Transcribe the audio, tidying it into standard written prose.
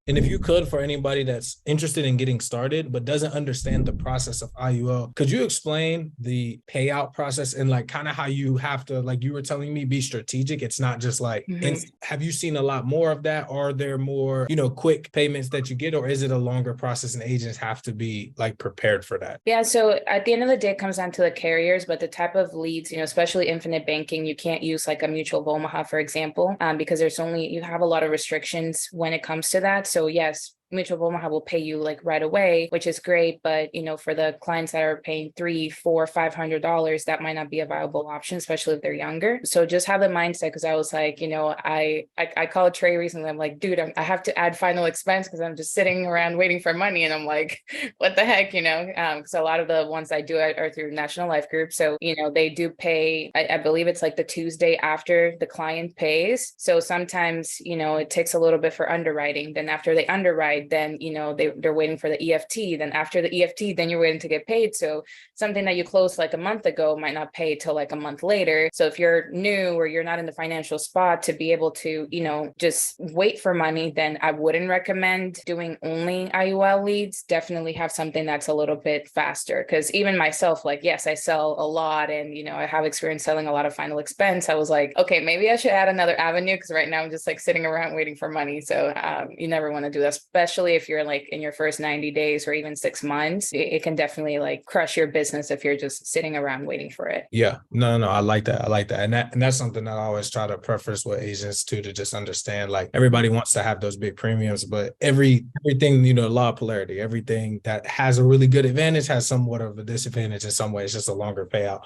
And if you could, for anybody that's interested in getting started but doesn't understand the process of IUL, could you explain the payout process and like kind of how you have to, like you were telling me, be strategic? It's not just like, have you seen a lot more of that? Are there more, quick payments that you get, or is it a longer process and agents have to be like prepared for that? Yeah, so at the end of the day, it comes down to the carriers, but the type of leads, especially infinite banking, you can't use like a Mutual of Omaha, for example, because you have a lot of restrictions when it comes to that. So yes, Mutual of Omaha will pay you like right away, which is great. But for the clients that are paying $300, $400, $500, that might not be a viable option, especially if they're younger. So just have the mindset, because I was like, I called Trey recently. I'm like, dude, I have to add final expense because I'm just sitting around waiting for money. And I'm like, what the heck, because a lot of the ones I do are through National Life Group. So, they do pay, I believe it's like the Tuesday after the client pays. So sometimes, it takes a little bit for underwriting. Then after they underwrite, then they're waiting for the EFT. Then after the EFT, then you're waiting to get paid. So something that you closed like a month ago might not pay till like a month later. So if you're new or you're not in the financial spot to be able to just wait for money, then I wouldn't recommend doing only IUL leads. Definitely have something that's a little bit faster, because even myself, like, yes, I sell a lot and I have experience selling a lot of final expense. I was like, okay, maybe I should add another avenue, because right now I'm just like sitting around waiting for money. So you never want to do that, especially if you're like in your first 90 days or even 6 months. It can definitely like crush your business if you're just sitting around waiting for it. Yeah, no, I like that. I like that. And that's something that I always try to preface with agents too, to just understand, like, everybody wants to have those big premiums, but everything, law of polarity, everything that has a really good advantage has somewhat of a disadvantage in some ways, just a longer payout.